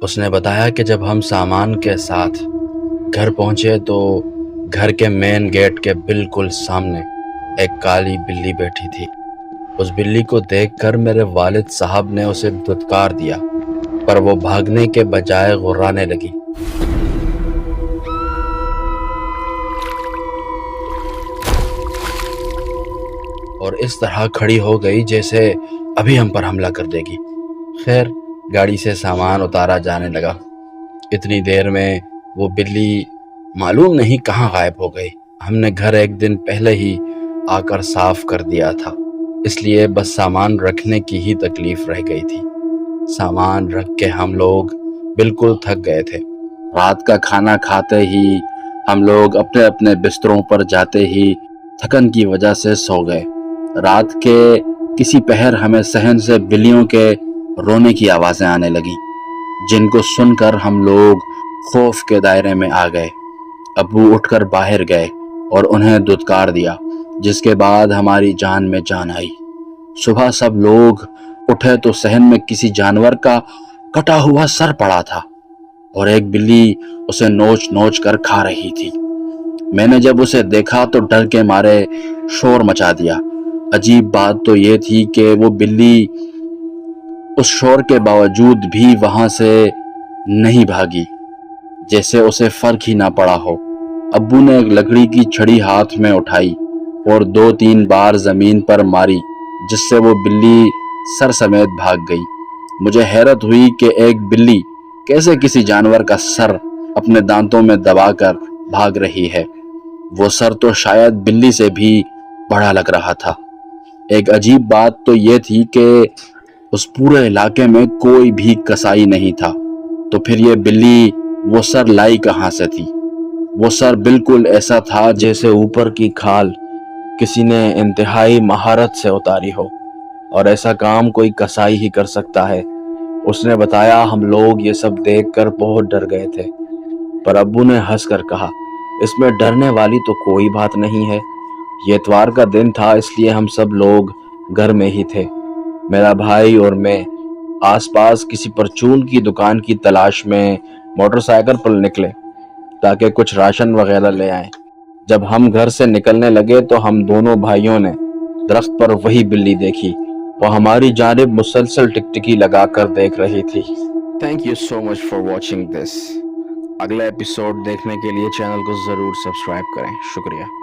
اس نے بتایا کہ جب ہم سامان کے ساتھ گھر پہنچے تو گھر کے مین گیٹ کے بالکل سامنے ایک کالی بلی بیٹھی تھی۔ اس بلی کو دیکھ کر میرے والد صاحب نے اسے دھتکار دیا، پر وہ بھاگنے کے بجائے غرانے لگی۔ اور اس طرح کھڑی ہو گئی جیسے ابھی ہم پر حملہ کر دے گی۔ خیر، گاڑی سے سامان اتارا جانے لگا۔ اتنی دیر میں وہ بلی معلوم نہیں کہاں غائب ہو گئی۔ ہم نے گھر ایک دن پہلے ہی آ کر صاف کر دیا تھا، اس لیے بس سامان رکھنے کی ہی تکلیف رہ گئی تھی۔ سامان رکھ کے ہم لوگ بالکل تھک گئے تھے۔ رات کا کھانا کھاتے ہی ہم لوگ اپنے اپنے بستروں پر جاتے ہی تھکن کی وجہ سے سو گئے۔ رات کے کسی پہر ہمیں صحن سے بلیوں کے رونے کی آوازیں آنے لگیں، جن کو سن کر ہم لوگ خوف کے دائرے میں آ گئے۔ ابو اٹھ کر باہر گئے اور انہیں دھتکار دیا، جس کے بعد ہماری جان میں جان آئی۔ صبح سب لوگ اٹھے تو صحن میں کسی جانور کا کٹا ہوا سر پڑا تھا اور ایک بلی اسے نوچ نوچ کر کھا رہی تھی۔ میں نے جب اسے دیکھا تو ڈر کے مارے شور مچا دیا۔ عجیب بات تو یہ تھی کہ وہ بلی اس شور کے باوجود بھی وہاں سے نہیں بھاگی، جیسے اسے فرق ہی نہ پڑا ہو۔ ابو نے ایک لکڑی کی چھڑی ہاتھ میں اٹھائی اور 2-3 بار زمین پر ماری، جس سے وہ بلی سر سمیت بھاگ گئی۔ مجھے حیرت ہوئی کہ ایک بلی کیسے کسی جانور کا سر اپنے دانتوں میں دبا کر بھاگ رہی ہے۔ وہ سر تو شاید بلی سے بھی بڑا لگ رہا تھا۔ ایک عجیب بات تو یہ تھی کہ اس پورے علاقے میں کوئی بھی کسائی نہیں تھا، تو پھر یہ بلی وہ سر لائی کہاں سے تھی؟ وہ سر بالکل ایسا تھا جیسے اوپر کی کھال کسی نے انتہائی مہارت سے اتاری ہو، اور ایسا کام کوئی کسائی ہی کر سکتا ہے۔ اس نے بتایا ہم لوگ یہ سب دیکھ کر بہت ڈر گئے تھے، پر ابو نے ہنس کر کہا اس میں ڈرنے والی تو کوئی بات نہیں ہے۔ یہ اتوار کا دن تھا، اس لیے ہم سب لوگ گھر میں ہی تھے۔ میرا بھائی اور میں آس پاس کسی پرچون کی دکان کی تلاش میں موٹر سائیکل پر نکلے تاکہ کچھ راشن وغیرہ لے آئیں۔ جب ہم گھر سے نکلنے لگے تو ہم دونوں بھائیوں نے درخت پر وہی بلی دیکھی، وہ ہماری جانب مسلسل ٹکٹکی لگا کر دیکھ رہی تھی۔ Thank you so much for watching this. اگلا ایپیسوڈ دیکھنے کے لیے چینل کو ضرور سبسکرائب کریں۔ شکریہ۔